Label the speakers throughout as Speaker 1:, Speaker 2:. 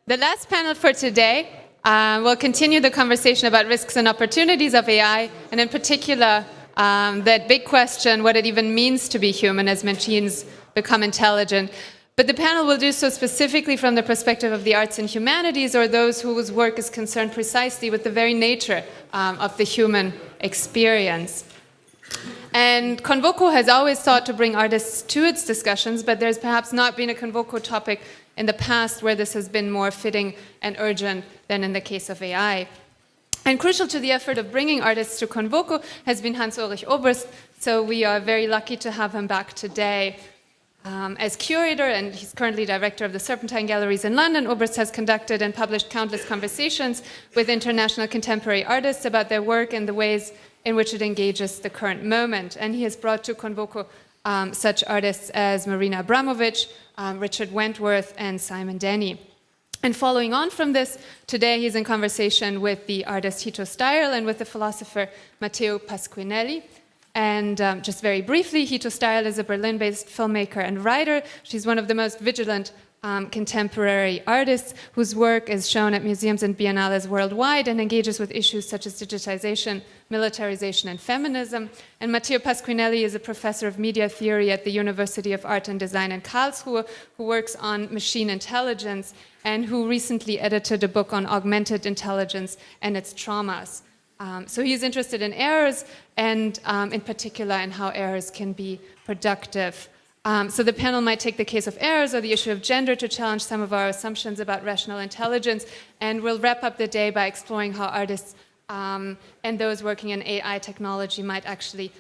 Speaker 1: The last panel for today will continue the conversation about risks and opportunities of AI, and in particular, that big question, what it even means to be human as machines become intelligent. But the panel will do so specifically from the perspective of the arts and humanities, or those whose work is concerned precisely with the very nature of the human experience. And Convoco has always sought to bring artists to its discussions, but there's perhaps not been a Convoco topic in the past where this has been more fitting and urgent than in the case of AI. And crucial to the effort of bringing artists to Convoco has been Hans-Ulrich Oberst, so we are very lucky to have him back today. As curator, and he's currently director of the Serpentine Galleries in London, Oberst has conducted and published countless conversations with international contemporary artists about their work and the ways in which it engages the current moment. And he has brought to Convoco such artists as Marina Abramovic, Richard Wentworth, and Simon Denny. And following on from this, today he's in conversation with the artist Hito Steyerl and with the philosopher Matteo Pasquinelli. And just very briefly, Hito Steyerl is a Berlin-based filmmaker and writer. She's one of the most vigilant contemporary artists whose work is shown at museums and biennales worldwide and engages with issues such as digitization, militarization, and feminism. And Matteo Pasquinelli is a professor of media theory at the University of Art and Design in Karlsruhe, who works on machine intelligence and who recently edited a book on augmented intelligence and its traumas. So he's interested in errors and in particular in how errors can be productive. So the panel might take the case of errors or the issue of gender to challenge some of our assumptions about rational intelligence, and we'll wrap up the day by exploring how artists and those working in AI technology might actually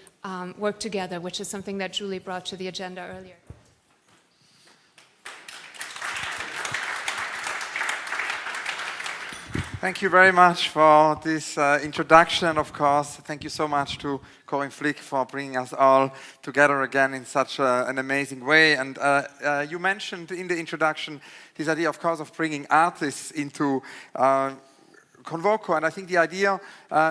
Speaker 1: work together, which is something that Julie brought to the agenda earlier.
Speaker 2: Thank you very much for this introduction, and of course, thank you so much to Corinne Flick for bringing us all together again in such an amazing way. And you mentioned in the introduction this idea, of course, of bringing artists into Convoco, and I think the idea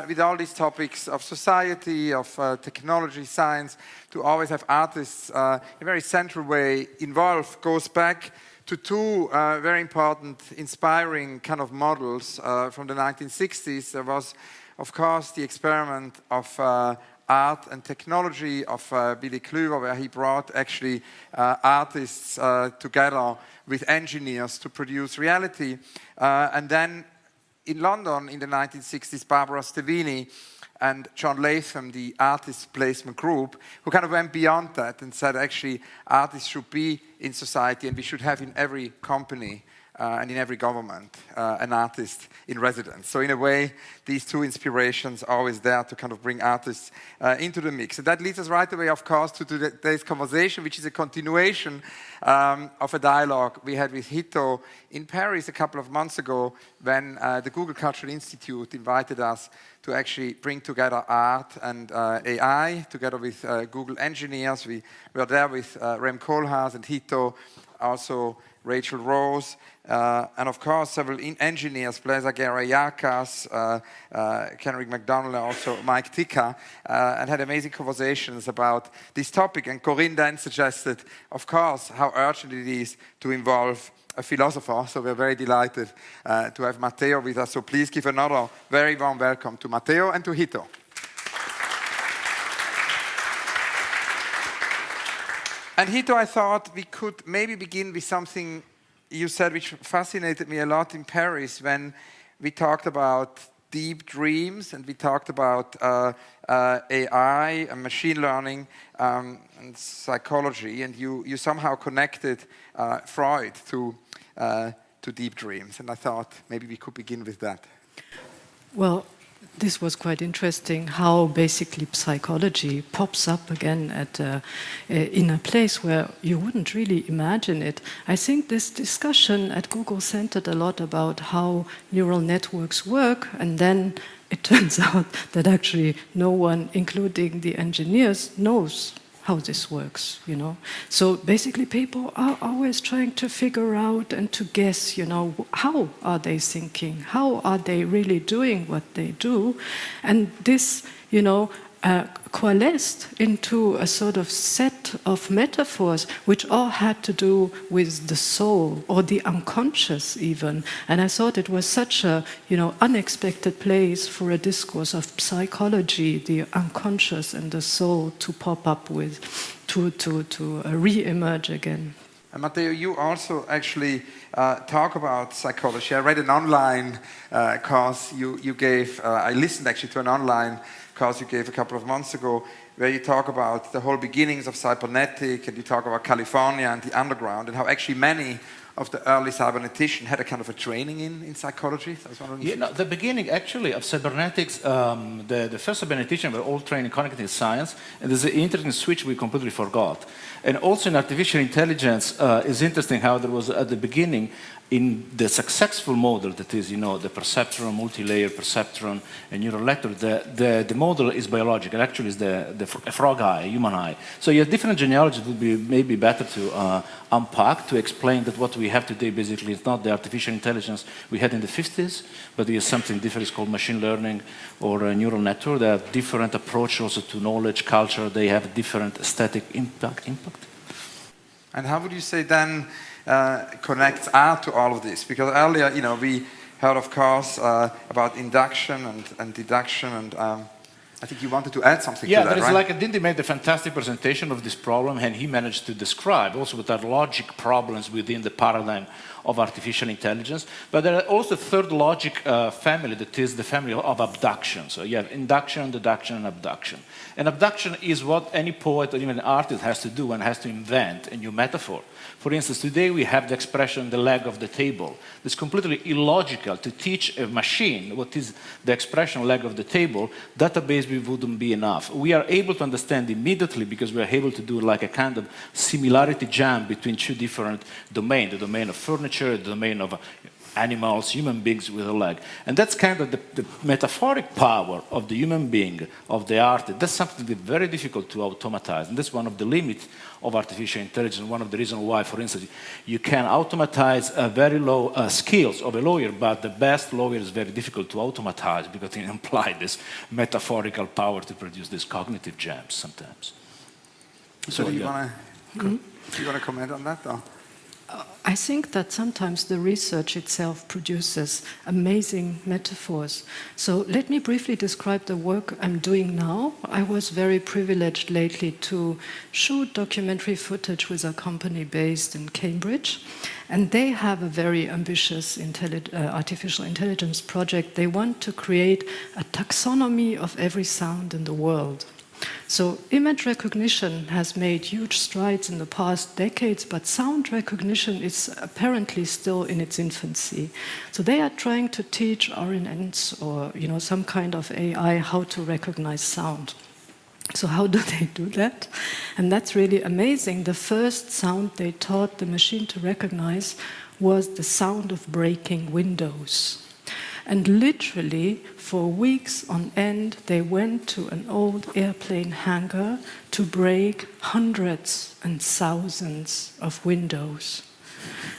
Speaker 2: with all these topics of society, of technology, science, to always have artists in a very central way involved goes back to two very important, inspiring kind of models from the 1960s. There was, of course, the experiment of art and technology of Billy Kluwer, where he brought actually artists together with engineers to produce reality. And then in London in the 1960s, Barbara Stevini and John Latham, the artist placement group, who kind of went beyond that and said actually artists should be in society and we should have in every company and in every government an artist in residence. So in a way, these two inspirations are always there to kind of bring artists into the mix. And that leads us right away, of course, to today's conversation, which is a continuation of a dialogue we had with Hito in Paris a couple of months ago when the Google Cultural Institute invited us to actually bring together art and AI together with Google engineers. We were there with Rem Koolhaas and Hito, also Rachel Rose, and of course several engineers, Blazer Gerayakas, Kenrick McDonald, and also Mike Tika, and had amazing conversations about this topic. And Corinne then suggested, of course, how urgent it is to involve a philosopher, so we're very delighted to have Matteo with us. So please give another very warm welcome to Matteo and to Hito. And Hito, I thought we could maybe begin with something you said which fascinated me a lot in Paris when we talked about deep dreams and we talked about AI and machine learning and psychology, and you somehow connected Freud to deep dreams. And I thought maybe we could begin with that.
Speaker 3: Well, this was quite interesting how basically psychology pops up again in a place where you wouldn't really imagine it. I think this discussion at Google centered a lot about how neural networks work, and then it turns out that actually no one, including the engineers, knows how this works, you know. So basically people are always trying to figure out and to guess, you know, how are they thinking? How are they really doing what they do? And this, you know, coalesced into a sort of set of metaphors which all had to do with the soul or the unconscious even. And I thought it was such a unexpected place for a discourse of psychology, the unconscious and the soul to pop up with, to re-emerge again.
Speaker 2: And Matteo, you also actually talk about psychology. I read an online course you gave. I listened actually to an online course you gave a couple of months ago, where you talk about the whole beginnings of cybernetic, and you talk about California and the underground, and how actually many of the early cyberneticians had a kind of a training in psychology. So I was wondering.
Speaker 4: Yeah, no, the beginning actually of cybernetics, the first cyberneticians were all trained in cognitive science, and there's an interesting switch we completely forgot. And also in artificial intelligence, it's interesting how there was at the beginning, in the successful model that is, the perceptron, multi-layer perceptron, and neural network, the model is biological. Actually, it's the frog eye, human eye. So you have different genealogies. It would be maybe better to unpack, to explain that what we have today basically is not the artificial intelligence we had in the 50s, but it is something different. It's called machine learning or a neural network. They have different approach also to knowledge, culture. They have different aesthetic impact.
Speaker 2: And how would you say then connects art to all of this? Because earlier, we heard, of course, about induction and deduction, and I think you wanted to add something to that,
Speaker 4: right? Yeah,
Speaker 2: right?
Speaker 4: Dindi made a fantastic presentation of this problem, and he managed to describe also with our logic problems within the paradigm of artificial intelligence. But there are also a third logic family, that is the family of abduction. So you have induction, deduction, and abduction. And abduction is what any poet or even an artist has to do and has to invent a new metaphor. For instance, today we have the expression, the leg of the table. It's completely illogical to teach a machine what is the expression leg of the table. Database wouldn't be enough. We are able to understand immediately because we are able to do like a kind of similarity jam between two different domains, the domain of furniture, the domain of animals, human beings with a leg. And that's kind of the metaphoric power of the human being, of the artist. That's something that's very difficult to automatize. And that's one of the limits of artificial intelligence, one of the reasons why, for instance, you can automatize very low skills of a lawyer, but the best lawyer is very difficult to automatize because it implies this metaphorical power to produce these cognitive jams sometimes.
Speaker 2: So do you want to comment on that, or?
Speaker 3: I think that sometimes the research itself produces amazing metaphors. So let me briefly describe the work I'm doing now. I was very privileged lately to shoot documentary footage with a company based in Cambridge. And they have a very ambitious artificial intelligence project. They want to create a taxonomy of every sound in the world. So image recognition has made huge strides in the past decades, but sound recognition is apparently still in its infancy. So they are trying to teach RNNs or some kind of AI how to recognize sound. So how do they do that? And that's really amazing. The first sound they taught the machine to recognize was the sound of breaking windows. And literally, for weeks on end, they went to an old airplane hangar to break hundreds and thousands of windows.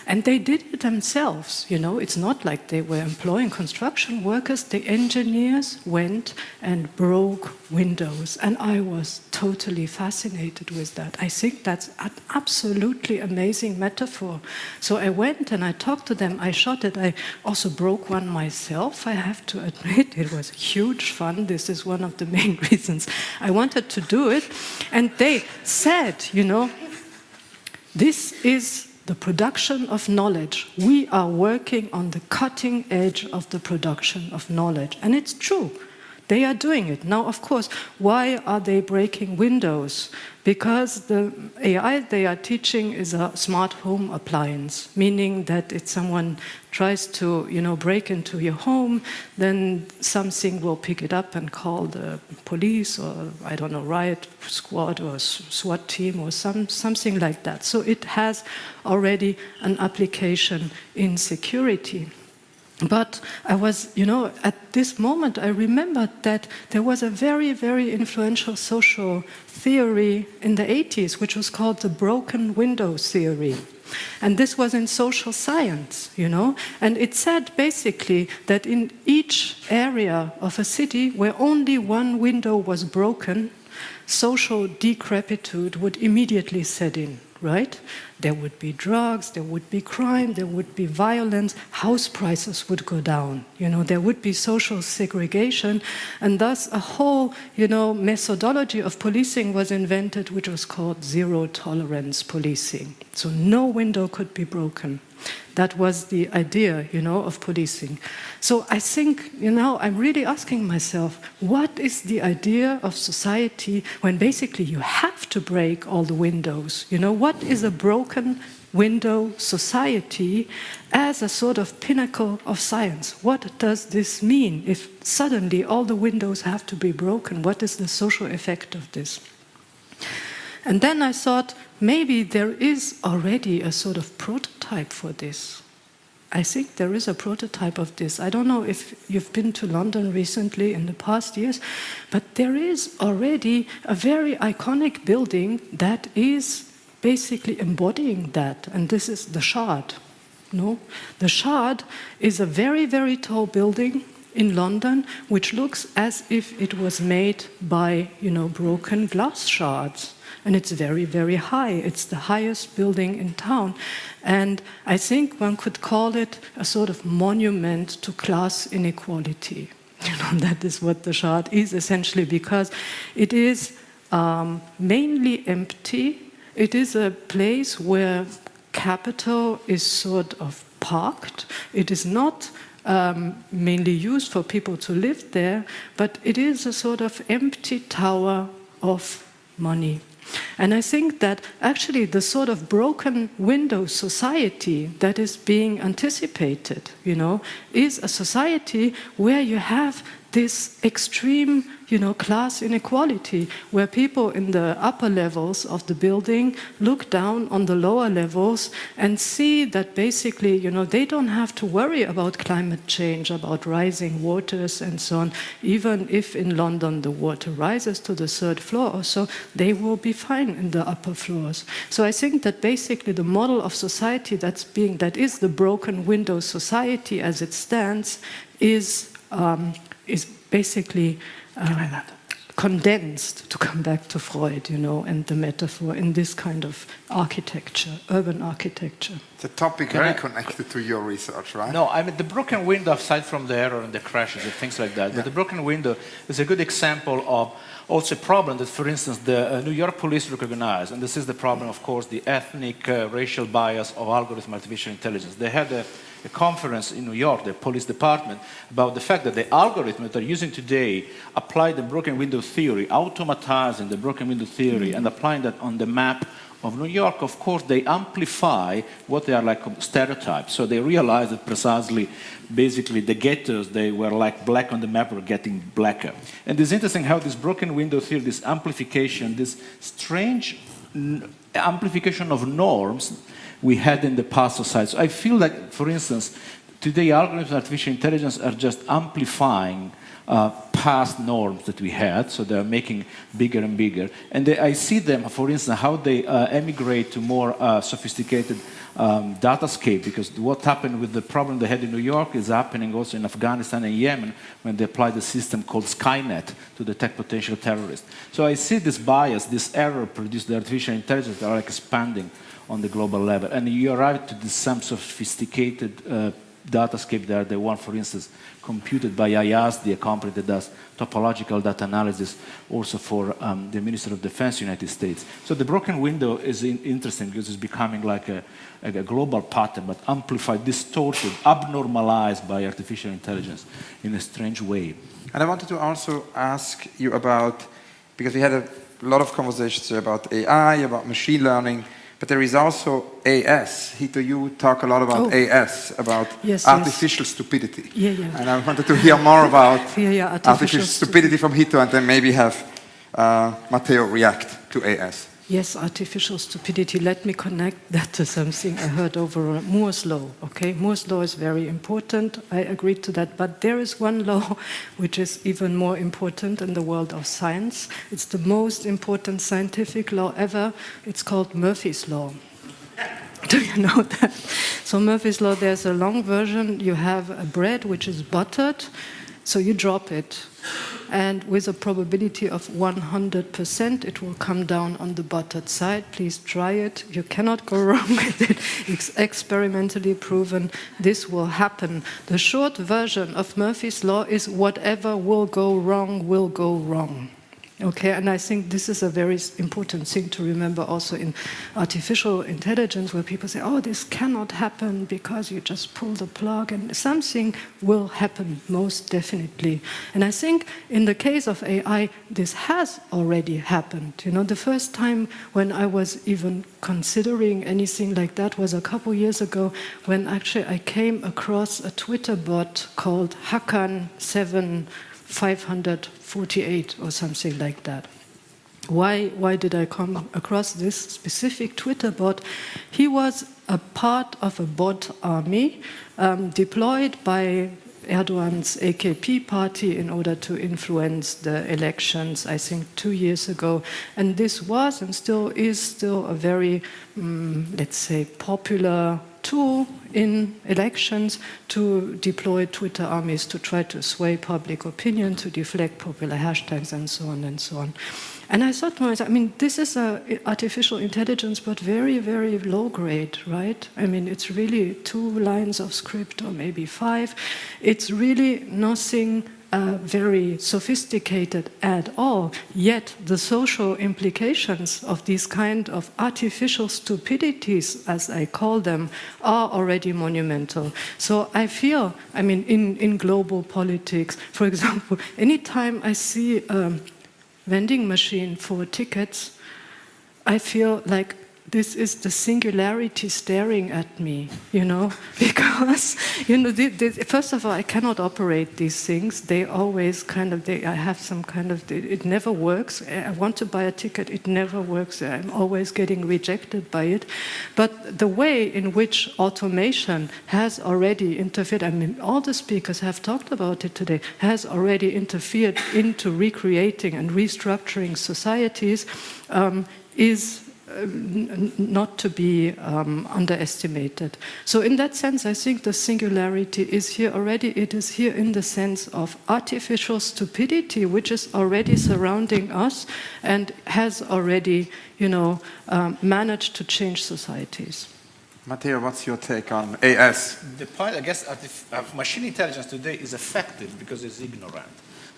Speaker 3: And they did it themselves, It's not like they were employing construction workers. The engineers went and broke windows. And I was totally fascinated with that. I think that's an absolutely amazing metaphor. So I went and I talked to them. I shot it. I also broke one myself, I have to admit. It was huge fun. This is one of the main reasons I wanted to do it. And they said, this is the production of knowledge. We are working on the cutting edge of the production of knowledge. And it's true. They are doing it. Now, of course, why are they breaking windows? Because the AI they are teaching is a smart home appliance, meaning that if someone tries to, break into your home, then something will pick it up and call the police or, riot squad or SWAT team or something like that. So it has already an application in security. But I was, at this moment, I remembered that there was a very, very influential social theory in the 80s, which was called the broken window theory. And this was in social science, you know. And it said basically that in each area of a city where only one window was broken, social decrepitude would immediately set in, right? There would be drugs, there would be crime, there would be violence, house prices would go down, you know, there would be social segregation, and thus a whole, you know, methodology of policing was invented, which was called zero tolerance policing. So no window could be broken. That was the idea, you know, of policing. So I think, you know, I'm really asking myself, what is the idea of society when basically you have to break all the windows? You know, what is a broken window society as a sort of pinnacle of science? What does this mean if suddenly all the windows have to be broken? What is the social effect of this? And then I thought, maybe there is already a sort of prototype for this. I think there is a prototype of this. I don't know if you've been to London recently in the past years, but there is already a very iconic building that is basically embodying that, and this is the Shard. No? The Shard is a very, very tall building in London, which looks as if it was made by, you know, broken glass shards. And it's very, very high. It's the highest building in town. And I think one could call it a sort of monument to class inequality. You know, that is what the Shard is essentially, because it is mainly empty. It is a place where capital is sort of parked. It is not mainly used for people to live there, but it is a sort of empty tower of money. And I think that actually the sort of broken window society that is being anticipated, you know, is a society where you have this extreme, you know, class inequality, where people in the upper levels of the building look down on the lower levels and see that basically, you know, they don't have to worry about climate change, about rising waters and so on. Even if in London the water rises to the third floor or so, they will be fine in the upper floors. So I think that basically the model of society that is the broken window society as it stands is basically condensed, to come back to Freud, you know, and the metaphor in this kind of architecture, urban architecture.
Speaker 2: It's a topic very connected to your research, right?
Speaker 4: No, I mean, the broken window, aside from the error and the crashes and things like that, but the broken window is a good example of also a problem that, for instance, the New York police recognize, and this is the problem, of course, the ethnic, racial bias of algorithm artificial intelligence. They had a conference in New York, the police department, about the fact that the algorithm that they're using today apply the broken window theory, automatizing the broken window theory and applying that on the map of New York. Of course, they amplify what they are like stereotypes. So they realize that precisely, basically, the ghettos, they were like black on the map, were getting blacker. And it's interesting how this broken window theory, this amplification, this strange amplification of norms we had in the past society. So I feel like, for instance, today algorithms and artificial intelligence are just amplifying past norms that we had, so they're making bigger and bigger. And I see them, for instance, how they emigrate to more sophisticated datascape, because what happened with the problem they had in New York is happening also in Afghanistan and Yemen when they applied a system called Skynet to detect potential terrorists. So I see this bias, this error produced by artificial intelligence that are expanding on the global level. And you arrive to this some sophisticated datascape there, the one, for instance, computed by IAS, the company that does topological data analysis, also for the Minister of Defense United States. So the broken window is interesting because it's becoming like a global pattern, but amplified, distorted, abnormalized by artificial intelligence in a strange way.
Speaker 2: And I wanted to also ask you about, because we had a lot of conversations about AI, about machine learning, but there is also AS. Hito, you talk a lot about AS, about artificial stupidity. And I wanted to hear more about artificial stupidity from Hito, and then maybe have Matteo react to AS.
Speaker 3: Yes, artificial stupidity. Let me connect that to something I heard over Moore's law. Okay, Moore's law is very important. I agree to that. But there is one law which is even more important in the world of science. It's the most important scientific law ever. It's called Murphy's law. Do you know that? So Murphy's Law, there's a long version. You have a bread which is buttered, so you drop it. And with a probability of 100%, it will come down on the buttered side. Please try it. You cannot go wrong with it. It's experimentally proven this will happen. The short version of Murphy's Law is whatever will go wrong will go wrong. Okay, and I think this is a very important thing to remember also in artificial intelligence, where people say, oh, this cannot happen because you just pull the plug, and something will happen, most definitely. And I think in the case of AI, this has already happened. You know, the first time when I was even considering anything like that was a couple years ago, when actually I came across a Twitter bot called Hakan7548 or something like that. Why did I come across this specific Twitter bot? He was a part of a bot army deployed by Erdogan's AKP party in order to influence the elections, I think 2 years ago. And this was and still is a very, let's say, popular tool in elections to deploy Twitter armies to try to sway public opinion, to deflect popular hashtags, and so on and so on. And I thought to myself, I mean, this is artificial intelligence, but very, very low grade, right? I mean, it's really 2 lines of script or maybe 5. It's really nothing very sophisticated at all, yet the social implications of these kind of artificial stupidities, as I call them, are already monumental. So I feel, I mean, in global politics, for example, anytime I see a vending machine for tickets, I feel like this is the singularity staring at me, you know, because, you know, first of all, I cannot operate these things. They always kind of, I have some kind of, it never works. I want to buy a ticket, it never works. I'm always getting rejected by it. But the way in which automation has already interfered, I mean, all the speakers have talked about it today, has already interfered into recreating and restructuring societies, is not to be underestimated. So in that sense, I think the singularity is here already. It is here in the sense of artificial stupidity, which is already surrounding us and has already, you know, managed to change societies.
Speaker 2: Matteo, what's your take on AS?
Speaker 4: The point, I guess, machine intelligence today is effective because it's ignorant.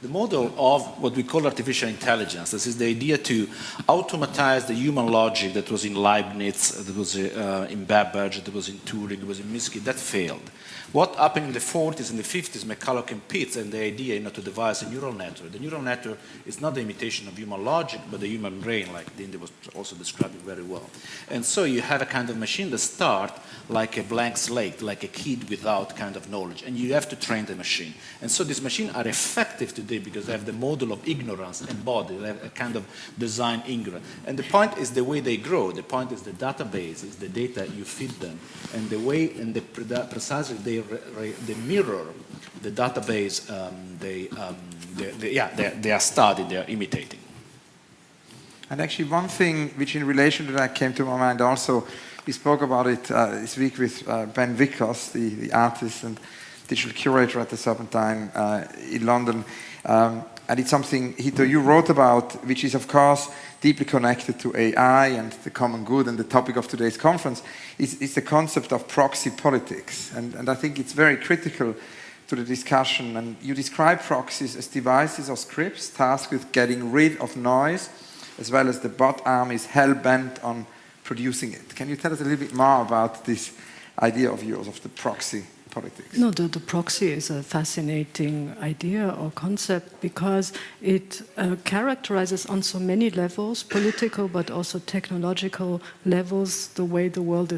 Speaker 4: The model of what we call artificial intelligence, this is the idea to automatize the human logic that was in Leibniz, that was in Babbage, that was in Turing, that was in Minsky, that failed. What happened in the 40s and the 50s, McCulloch and Pitts, and the idea, you know, to devise a neural network. The neural network is not the imitation of human logic, but the human brain, like Dinde was also describing very well. And so you have a kind of machine that starts like a blank slate, like a kid without kind of knowledge, and you have to train the machine. And so these machines are effective today because they have the model of ignorance embodied, they have a kind of design ignorance. And the point is the way they grow. The point is the database, is the data you feed them, and the way and precisely they mirror the database. They are studied, they are imitating.
Speaker 2: And actually, one thing which, in relation to that, came to my mind also. We spoke about it this week with Ben Vickers, the artist and digital curator at the Serpentine in London. And it's something, Hito, you wrote about, which is, of course, deeply connected to AI and the common good, and the topic of today's conference is the concept of proxy politics. And I think it's very critical to the discussion. And you describe proxies as devices or scripts tasked with getting rid of noise, as well as the bot armies hell-bent on producing it. Can you tell us a little bit more about this idea of yours, of the proxy politics?
Speaker 3: No, the proxy is a fascinating idea or concept because it characterizes on so many levels, political but also technological levels, the way the world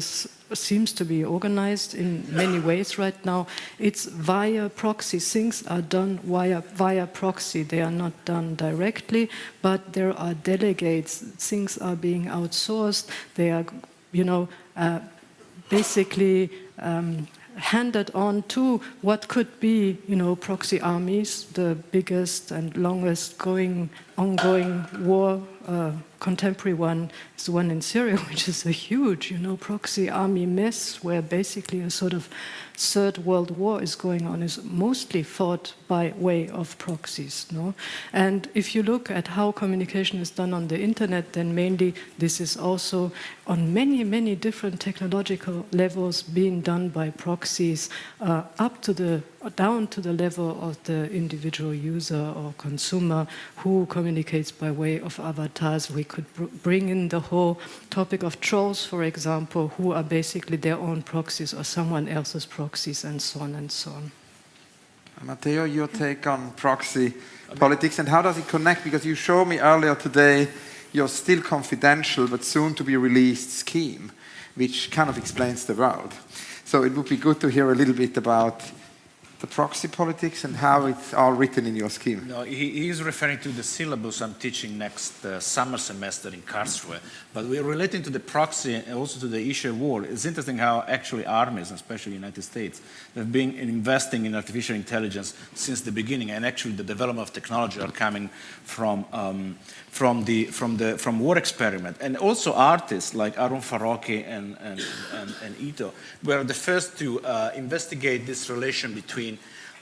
Speaker 3: seems to be organized in many ways right now. It's via proxy. Things are done via proxy. They are not done directly, but there are delegates. Things are being outsourced. They are, you know, basically handed on to what could be, you know, proxy armies, the biggest and longest going ongoing war, contemporary one, is the one in Syria, which is a huge, proxy army mess, where basically a sort of third world war is going on, is mostly fought by way of proxies. No? And if you look at how communication is done on the internet, then mainly this is also on many, many different technological levels being done by proxies, down to the level of the individual user or consumer who communicates by way of avatars. We could bring in the whole topic of trolls, for example, who are basically their own proxies or someone else's proxies, and so on and so on.
Speaker 2: Matteo, your take on proxy politics, and how does it connect? Because you showed me earlier today your still confidential but soon to be released scheme, which kind of explains the world. So it would be good to hear a little bit about the proxy politics and how it's all written in your scheme.
Speaker 4: No, he is referring to the syllabus I'm teaching next summer semester in Karlsruhe. But we're relating to the proxy and also to the issue of war. It's interesting how actually armies, especially the United States, have been investing in artificial intelligence since the beginning, and actually the development of technology are coming from war experiment. And also artists like Arun Farocki and Ito were the first to investigate this relation between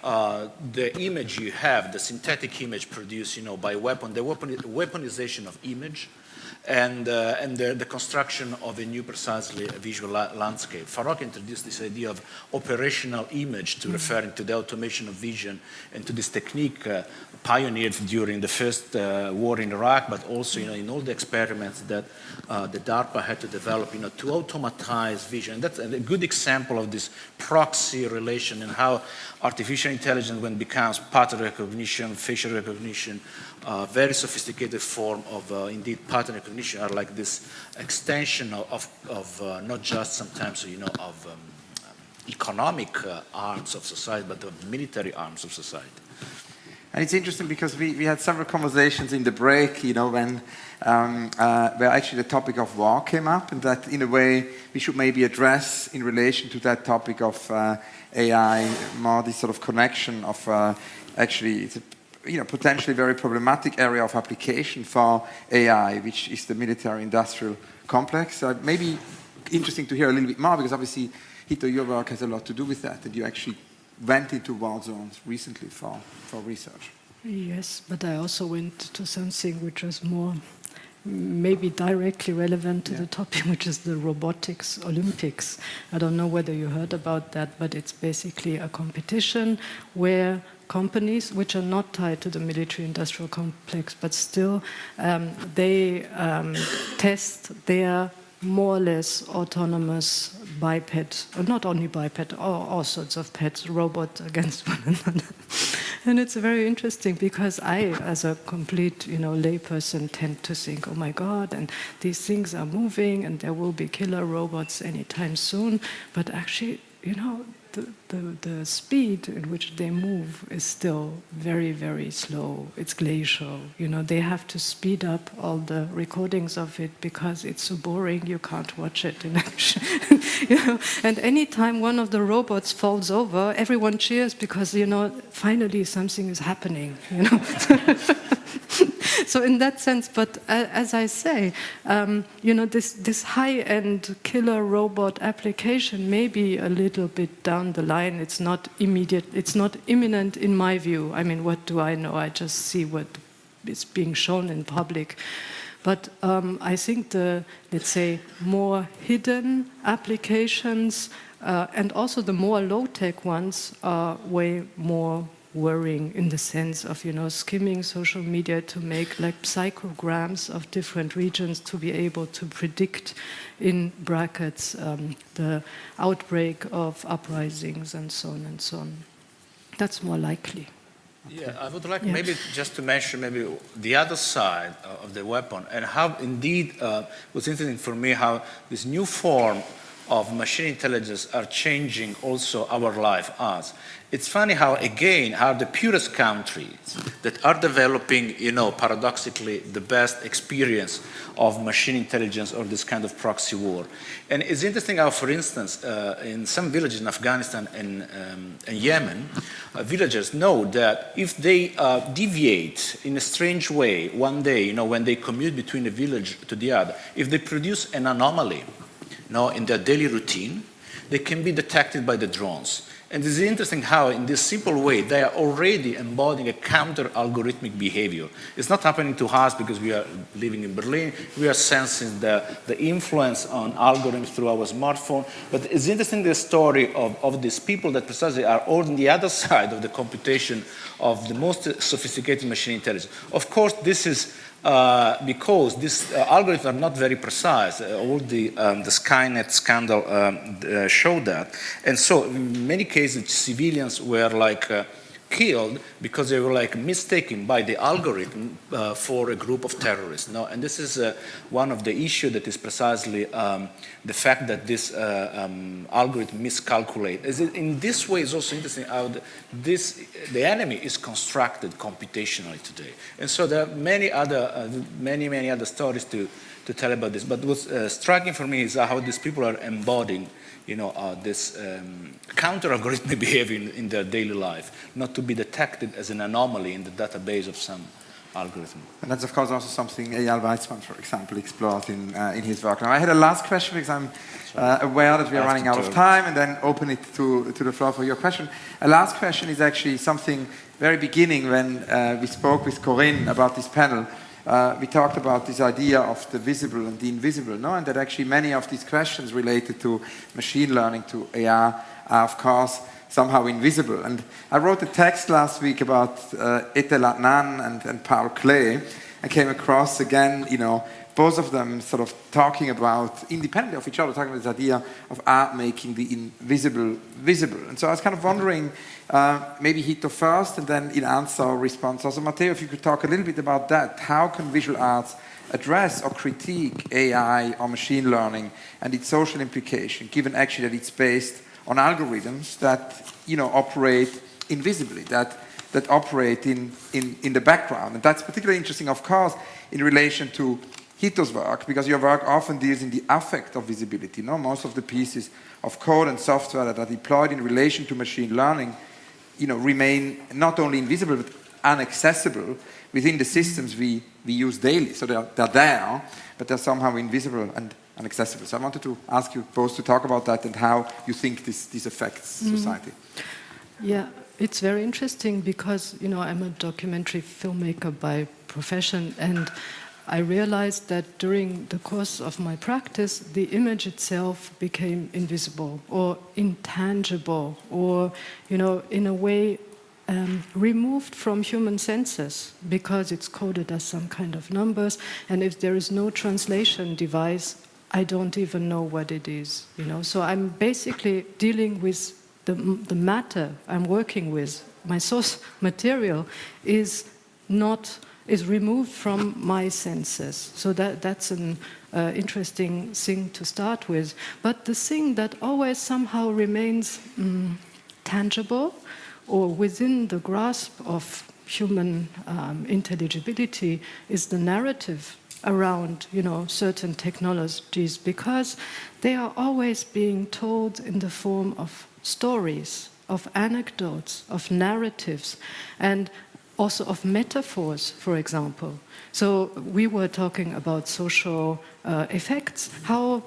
Speaker 4: the image you have, the synthetic image produced, by weapon, the weaponization of image, and the construction of a new, precisely visual landscape. Farocki introduced this idea of operational image to referring to the automation of vision and to this technique pioneered during the first war in Iraq, but also in all the experiments that the DARPA had to develop to automatize vision. And that's a good example of this proxy relation and how artificial intelligence, when it becomes pattern recognition, facial recognition, very sophisticated form of indeed pattern recognition, are like this extension of not just sometimes of economic arms of society, but of military arms of society.
Speaker 2: And it's interesting because we had several conversations in the break, when where actually the topic of war came up, and that in a way we should maybe address in relation to that topic of AI more this sort of connection of actually it's a potentially very problematic area of application for AI, which is the military-industrial complex. Maybe interesting to hear a little bit more, because obviously, Hito, your work has a lot to do with that, and you actually went into war zones recently for research.
Speaker 3: Yes, but I also went to something which was more maybe directly relevant to the topic, which is the robotics Olympics. I don't know whether you heard about that, but it's basically a competition where companies, which are not tied to the military-industrial complex, but still they test their more or less autonomous biped, or not only biped, all sorts of pets, robots against one another. And it's very interesting because I, as a complete, layperson, tend to think, oh my God, and these things are moving and there will be killer robots anytime soon. But actually, the speed in which they move is still very, very slow. It's glacial. They have to speed up all the recordings of it because it's so boring you can't watch it in action. And anytime one of the robots falls over, everyone cheers because finally something is happening. So in that sense, but as I say, this high-end killer robot application may be a little bit down the line. It's not immediate. It's not imminent in my view. I mean, what do I know? I just see what is being shown in public. But I think the, let's say, more hidden applications and also the more low-tech ones are way more worrying, in the sense of skimming social media to make like psychograms of different regions to be able to predict in brackets the outbreak of uprisings and so on and so on. That's more likely.
Speaker 4: Yeah, I would like maybe just to mention maybe the other side of the weapon, and how indeed was interesting for me how this new form of machine intelligence are changing also our life as. It's funny how, again, how the purest countries that are developing, paradoxically, the best experience of machine intelligence or this kind of proxy war. And it's interesting how, for instance, in some villages in Afghanistan and Yemen, villagers know that if they deviate in a strange way one day, when they commute between a village to the other, if they produce an anomaly, in their daily routine, they can be detected by the drones. And it's interesting how, in this simple way, they are already embodying a counter-algorithmic behavior. It's not happening to us because we are living in Berlin. We are sensing the influence on algorithms through our smartphone. But it's interesting the story of these people that precisely are all on the other side of the computation of the most sophisticated machine intelligence. Of course, this is because these algorithms are not very precise. All the Skynet scandal showed that. And so in many cases, civilians were killed because they were mistaken by the algorithm for a group of terrorists. And this is one of the issues that is precisely the fact that this algorithm miscalculates. In this way, it's also interesting how the enemy is constructed computationally today. And so there are many other stories to tell about this. But what's striking for me is how these people are embodying this counter-algorithmic behavior in their daily life, not to be detected as an anomaly in the database of some algorithm.
Speaker 2: And that's, of course, also something Eyal Weizmann, for example, explored in his work. Now, I had a last question because I'm aware that we are running out of time, and then open it to the floor for your question. A last question is actually something very beginning when we spoke with Corinne about this panel. We talked about this idea of the visible and the invisible, and that actually many of these questions related to machine learning, to AI, are of course somehow invisible. And I wrote a text last week about Etel Adnan and Paul Klee, and came across again, both of them sort of talking about, independently of each other, talking about this idea of art making the invisible visible. And so I was kind of wondering, maybe Hito first, and then in answer or response also, Matteo, if you could talk a little bit about that. How can visual arts address or critique AI or machine learning and its social implication, given actually that it's based on algorithms that operate invisibly, that operate in the background? And that's particularly interesting, of course, in relation to Hito's work, because your work often deals in the affect of visibility. Most of the pieces of code and software that are deployed in relation to machine learning, remain not only invisible but inaccessible within the systems we use daily. So they're there, but they're somehow invisible and inaccessible. So I wanted to ask you both to talk about that and how you think this affects society.
Speaker 3: Yeah, it's very interesting because, I'm a documentary filmmaker by profession, and I realized that during the course of my practice, the image itself became invisible or intangible or, in a way removed from human senses because it's coded as some kind of numbers. And if there is no translation device, I don't even know what it is, So I'm basically dealing with the matter I'm working with. My source material is removed from my senses. So that's an interesting thing to start with. But the thing that always somehow remains tangible or within the grasp of human intelligibility is the narrative around, certain technologies, because they are always being told in the form of stories, of anecdotes, of narratives, and also of metaphors, for example. So we were talking about social effects. How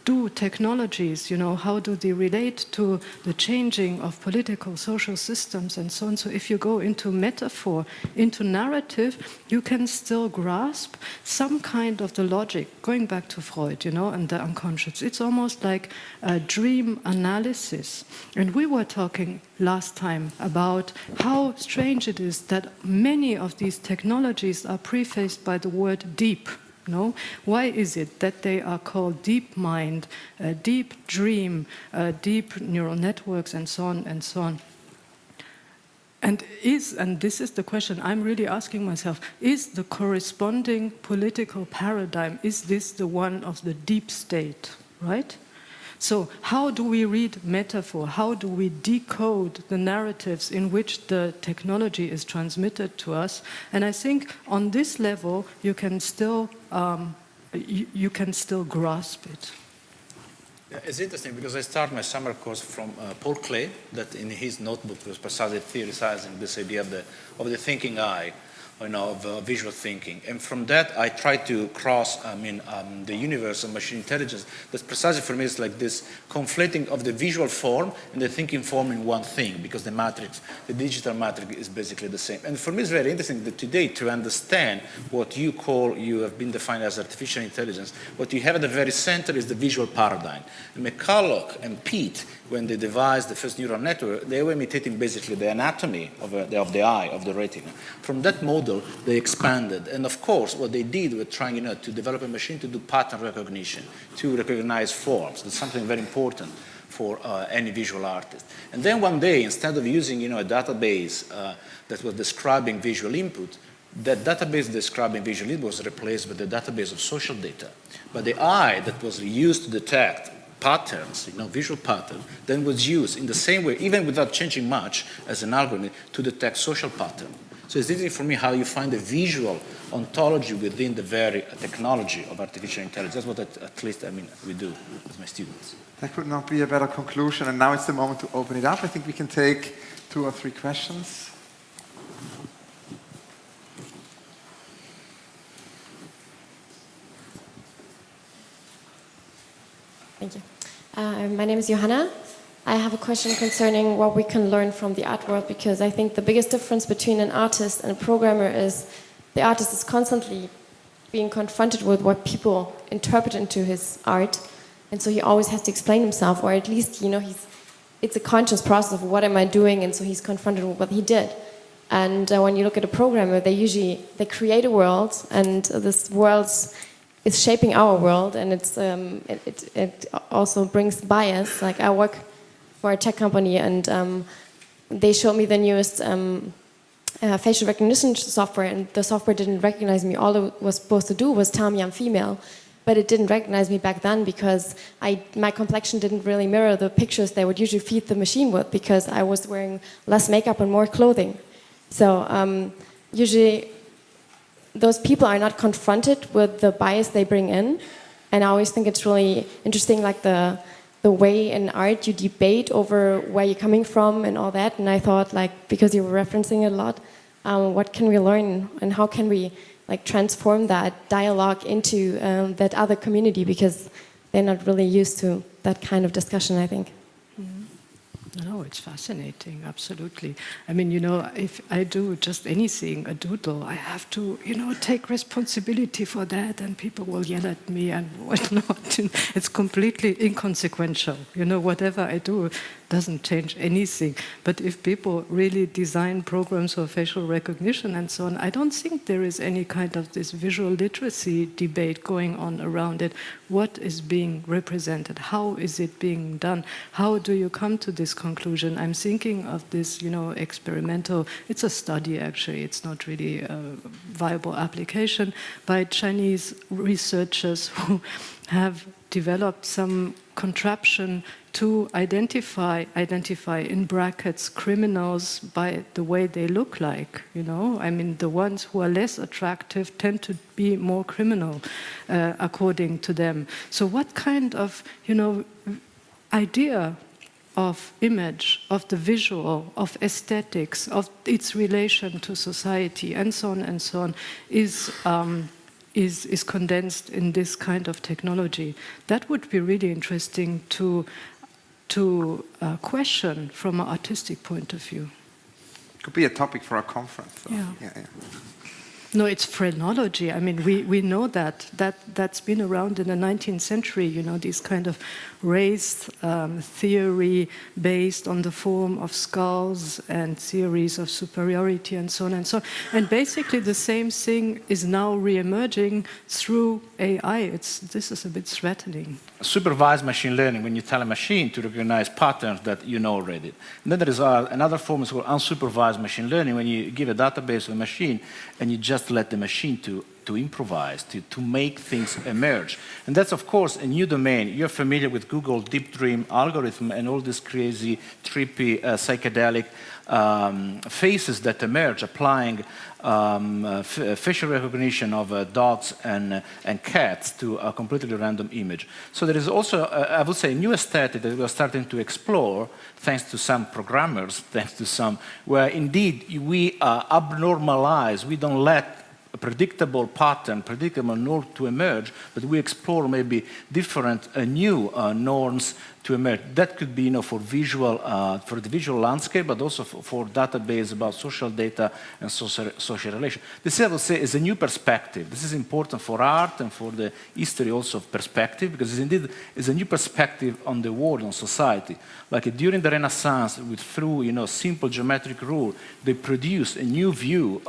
Speaker 3: do technologies, how do they relate to the changing of political, social systems and so on? So if you go into metaphor, into narrative, you can still grasp some kind of the logic, going back to Freud, and the unconscious. It's almost like a dream analysis. And we were talking last time about how strange it is that many of these technologies are prefaced by the word deep. Why is it that they are called deep mind, deep dream, deep neural networks, and so on and so on? And this is the question I'm really asking myself, is the corresponding political paradigm, is this the one of the deep state, right? So how do we read metaphor? How do we decode the narratives in which the technology is transmitted to us? And I think on this level, you can still grasp it.
Speaker 4: Yeah, it's interesting because I started my summer course from Paul Klee, that in his notebook was precisely theorizing this idea of the thinking eye, of visual thinking. And from that, I try to cross, the universe of machine intelligence. That's precisely for me, it's like this conflating of the visual form and the thinking form in one thing, because the matrix, the digital matrix is basically the same. And for me, it's very interesting that today, to understand what you have been defined as artificial intelligence, what you have at the very center is the visual paradigm. And McCulloch and Pete, when they devised the first neural network, they were imitating basically the anatomy of the eye, of the retina. From that model, they expanded. And of course, what they did was trying to develop a machine to do pattern recognition, to recognize forms. That's something very important for any visual artist. And then one day, instead of using a database that was describing visual input, that database describing visual input was replaced with the database of social data. But the eye that was used to detect patterns, visual pattern, then was used in the same way, even without changing much as an algorithm, to detect social pattern. So it's easy for me how you find a visual ontology within the very technology of artificial intelligence. That's what at least we do with my students.
Speaker 2: That could not be a better conclusion. And now it's the moment to open it up. I think we can take 2 or 3 questions.
Speaker 5: Thank you. My name is Johanna. I have a question concerning what we can learn from the art world, because I think the biggest difference between an artist and a programmer is the artist is constantly being confronted with what people interpret into his art, and so he always has to explain himself, or at least, it's a conscious process of what am I doing, and so he's confronted with what he did. And when you look at a programmer, they create a world, and this world is shaping our world, and it also brings bias. Like, I work for a tech company, and they showed me the newest facial recognition software, and the software didn't recognize me. All it was supposed to do was tell me I'm female, but it didn't recognize me back then because my complexion didn't really mirror the pictures they would usually feed the machine with, because I was wearing less makeup and more clothing. So usually those people are not confronted with the bias they bring in, and I always think it's really interesting, like the way in art you debate over where you're coming from and all that. And I thought, like, because you were referencing it a lot, what can we learn and how can we transform that dialogue into that other community, because they're not really used to that kind of discussion, I think.
Speaker 3: No, it's fascinating, absolutely. I mean, if I do just anything, a doodle, I have to, take responsibility for that, and people will yell at me and whatnot. It's completely inconsequential. Whatever I do doesn't change anything. But if people really design programs for facial recognition and so on, I don't think there is any kind of this visual literacy debate going on around it. What is being represented? How is it being done? How do you come to this conclusion? I'm thinking of this, experimental, it's a study actually, it's not really a viable application, by Chinese researchers who have developed some contraption to identify in brackets criminals by the way they look like. The ones who are less attractive tend to be more criminal, according to them. So what kind of idea of image, of the visual, of aesthetics, of its relation to society, and so on, is condensed in this kind of technology? That would be really interesting to question from an artistic point of view.
Speaker 2: Could be a topic for a conference. So.
Speaker 3: Yeah. No, it's phrenology. I mean, we know that's been around in the 19th century, these kind of race theory based on the form of skulls and theories of superiority and so on and so on. And basically the same thing is now re-emerging through AI. This is a bit threatening.
Speaker 4: Supervised machine learning, when you tell a machine to recognize patterns that you know already. And then there is another form called unsupervised machine learning, when you give a database to a machine and you just let the machine to to improvise, to make things emerge. And that's, of course, a new domain. You're familiar with Google Deep Dream algorithm and all these crazy, trippy, psychedelic faces that emerge, applying facial recognition of dogs and cats to a completely random image. So there is also, I would say, a new aesthetic that we are starting to explore, thanks to some programmers, thanks to some, where indeed we abnormalize, we don't let a predictable pattern, predictable norm to emerge, but we explore maybe different new norms to emerge. That could be, for visual, for the visual landscape, but also for database about social data and social relations. This, I would say, is a new perspective. This is important for art and for the history also of perspective, because it indeed is a new perspective on the world, on society. Like during the Renaissance, through simple geometric rule, they produced a new view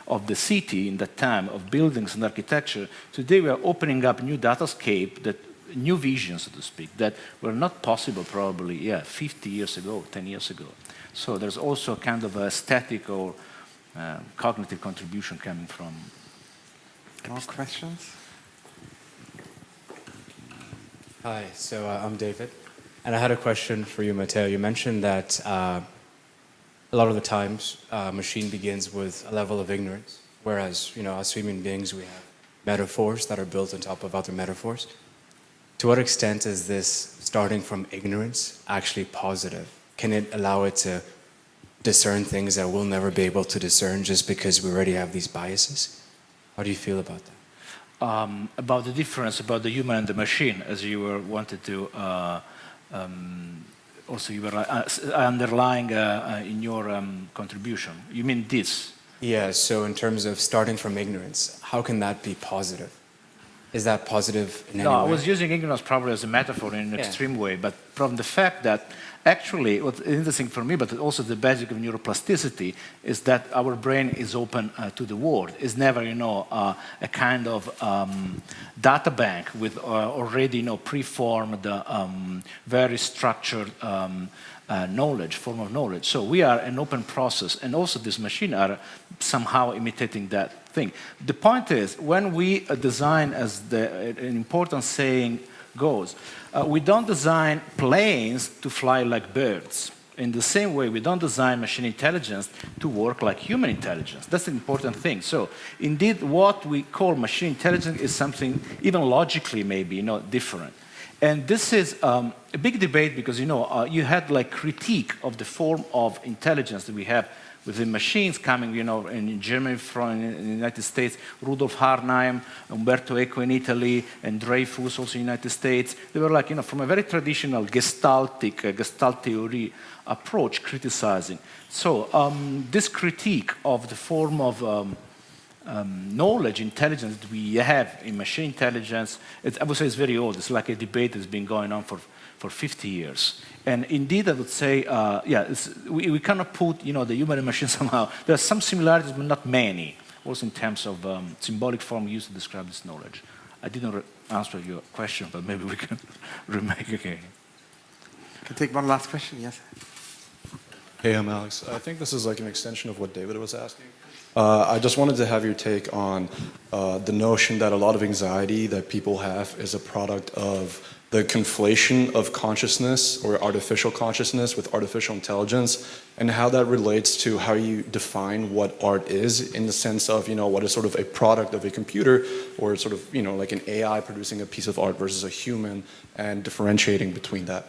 Speaker 4: of the city in that time, of buildings and architecture. Today we are opening up new datascape, new visions, so to speak, that were not possible probably 50 years ago, 10 years ago. So there's also a kind of aesthetic or cognitive contribution coming from.
Speaker 2: More questions?
Speaker 6: Hi, so I'm David, and I had a question for you, Matteo. You mentioned that a lot of the times, machine begins with a level of ignorance, whereas, as human beings, we have metaphors that are built on top of other metaphors. To what extent is this starting from ignorance actually positive? Can it allow it to discern things that we'll never be able to discern just because we already have these biases? How do you feel about that?
Speaker 4: About the difference about the human and the machine, as you wanted to also you were underlying in your contribution. You mean this?
Speaker 6: Yeah, so in terms of starting from ignorance, how can that be positive? Is that positive in any way?
Speaker 4: No, I was using ignorance probably as a metaphor in an extreme way, but from the fact that actually what's interesting for me, but also the basic of neuroplasticity, is that our brain is open to the world. It's never, a kind of data bank with already, preformed, very structured knowledge, form of knowledge. So we are an open process, and also this machine are somehow imitating that thing. The point is, when we design, as an important saying goes, we don't design planes to fly like birds. In the same way, we don't design machine intelligence to work like human intelligence. That's an important thing. So, indeed, what we call machine intelligence is something, even logically maybe, different. And this is a big debate because, you had like critique of the form of intelligence that we have within machines coming, in Germany, from in the United States, Rudolf Hartheim, Umberto Eco in Italy, and Dreyfus also in the United States. They were like, from a very traditional Gestalt theory approach, criticizing. So this critique of the form of knowledge, intelligence that we have in machine intelligence, I would say it's very old. It's like a debate that's been going on for 50 years. And indeed, I would say, we cannot put, the human and machine somehow. There are some similarities, but not many, also in terms of symbolic form used to describe this knowledge. I didn't answer your question, but maybe we can remake again.
Speaker 2: Can take one last question, yes?
Speaker 7: Hey, I'm Alex. I think this is like an extension of what David was asking. I just wanted to have your take on the notion that a lot of anxiety that people have is a product of the conflation of consciousness or artificial consciousness with artificial intelligence, and how that relates to how you define what art is, in the sense of, what is sort of a product of a computer, or sort of, like an AI producing a piece of art versus a human, and differentiating between that.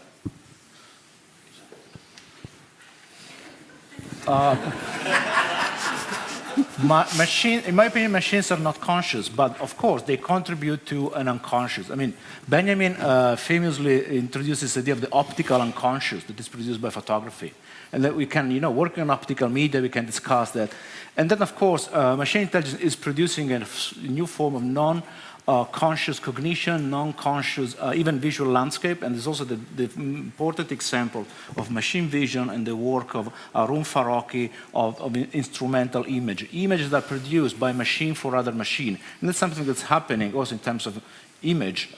Speaker 4: In my opinion, machines are not conscious, but of course they contribute to an unconscious. I mean, Benjamin famously introduced this idea of the optical unconscious that is produced by photography, and that we can, work on optical media, we can discuss that. And then, of course, machine intelligence is producing a new form of non-conscious cognition, non-conscious, even visual landscape, and there's also the important example of machine vision and the work of Arun Farokhi of instrumental images that are produced by machine for other machine. And that's something that's happening also in terms of image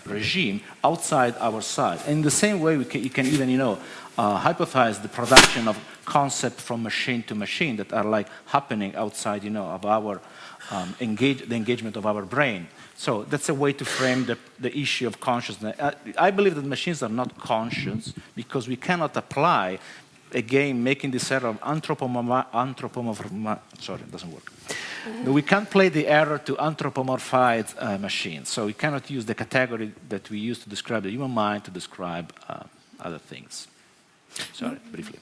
Speaker 4: regime outside our side. In the same way, you can even, hypothesize the production of concepts from machine to machine that are like happening outside, of our the engagement of our brain. So that's a way to frame the issue of consciousness. I believe that machines are not conscious because we cannot apply, again, making this error of sorry, it doesn't work. We can't play the error to anthropomorphize machines. So we cannot use the category that we use to describe the human mind to describe other things. Sorry, briefly.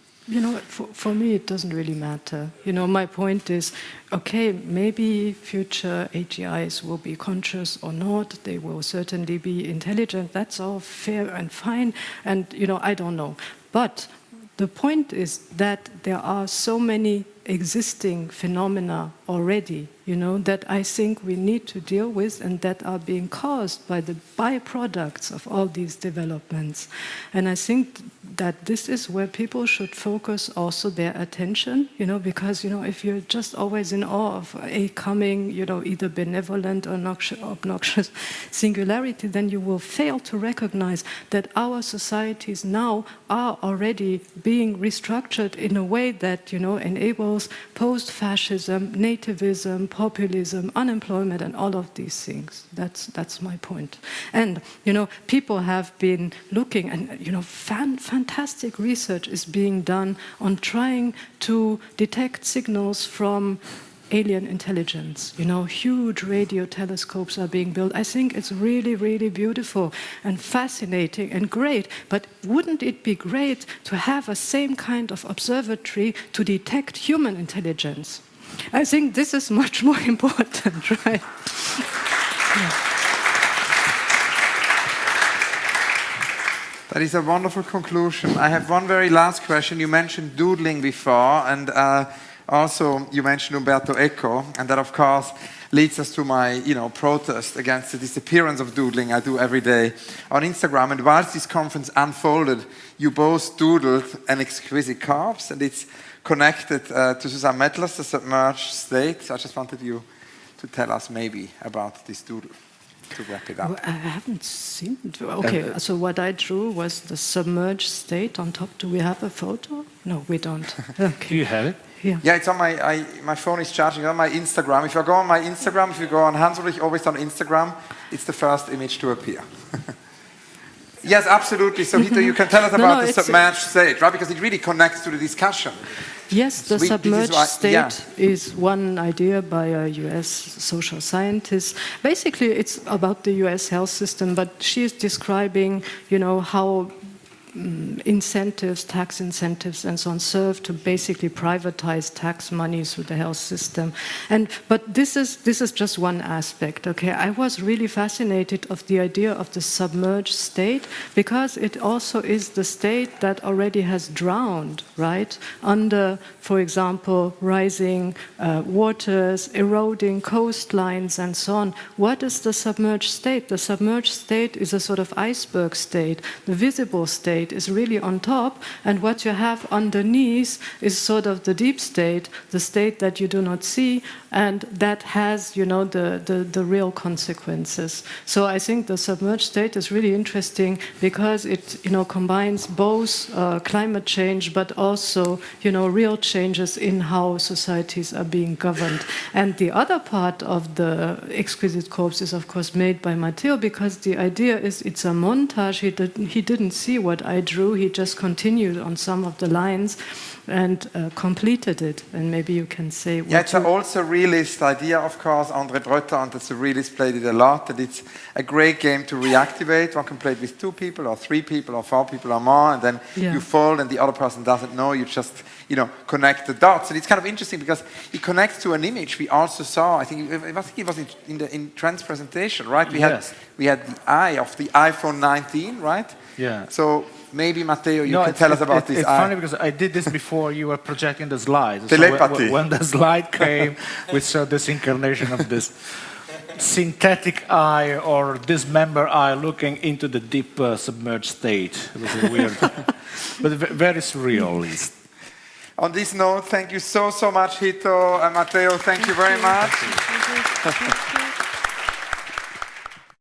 Speaker 3: For me, it doesn't really matter. My point is, okay, maybe future AGIs will be conscious or not. They will certainly be intelligent. That's all fair and fine. And, I don't know. But the point is that there are so many existing phenomena already, that I think we need to deal with and that are being caused by the byproducts of all these developments. And I think that this is where people should focus also their attention, because, if you're just always in awe of a coming, either benevolent or obnoxious singularity, then you will fail to recognize that our societies now are already being restructured in a way that, enables post-fascism, nativism, populism, unemployment, and all of these things. That's my point. And, people have been looking, and, fantastic research is being done on trying to detect signals from alien intelligence. Huge radio telescopes are being built. I think it's really, really beautiful and fascinating and great. But wouldn't it be great to have a same kind of observatory to detect human intelligence? I think this is much more important, right? Yeah.
Speaker 2: That is a wonderful conclusion. I have one very last question. You mentioned doodling before, and also you mentioned Umberto Eco, and that of course leads us to my protest against the disappearance of doodling I do every day on Instagram. And whilst this conference unfolded, you both doodled an exquisite corpse, and it's connected to Susanne Mettler's The Submerged State. I just wanted you to tell us maybe about this doodle to wrap it up.
Speaker 3: Well, I haven't seen it. Okay, so what I drew was the submerged state on top. Do we have a photo? No, we don't. Okay.
Speaker 4: Do you have it?
Speaker 2: Yeah, it's on my phone is charging on my Instagram. If you go on my Instagram, if you go on Hans Ulrich always on Instagram, it's the first image to appear. Yes, absolutely. So Hito, you can tell us about the submerged state, right? Because it really connects to the discussion.
Speaker 3: Yes, the submerged state is one idea by a US social scientist. Basically, it's about the US health system, but she is describing, how incentives, tax incentives, and so on, serve to basically privatize tax money through the health system. But this is just one aspect. Okay, I was really fascinated of the idea of the submerged state because it also is the state that already has drowned, right, under, for example, rising waters, eroding coastlines, and so on. What is the submerged state? The submerged state is a sort of iceberg state. The visible state is really on top, and what you have underneath is sort of the deep state, the state that you do not see, and that has, the real consequences. So I think the submerged state is really interesting because it, combines both climate change, but also, real changes in how societies are being governed. And the other part of the exquisite corpse is, of course, made by Matteo because the idea is it's a montage. He didn't see what I drew. He just continued on some of the lines and completed it. And maybe you can say...
Speaker 2: Yeah, it's also a realist idea, of course. André Bretter and the surrealists played it a lot. And it's a great game to reactivate. One can play it with 2 people or 3 people or 4 people or more. And then you fall and the other person doesn't know. You just, connect the dots. And it's kind of interesting because it connects to an image we also saw. I think it was in Trent's presentation, right? We had the eye of the iPhone 19, right?
Speaker 4: Yeah.
Speaker 2: So maybe Matteo, you can tell us about this.
Speaker 4: It's funny because I did this before you were projecting the slides.
Speaker 2: Telepathy.
Speaker 4: So when the slide came, we saw this incarnation of this synthetic eye or dismember eye looking into the deep submerged state. It was a weird, but very surreal.
Speaker 2: On this note, thank you so much, Hito and Matteo. Thank you very much.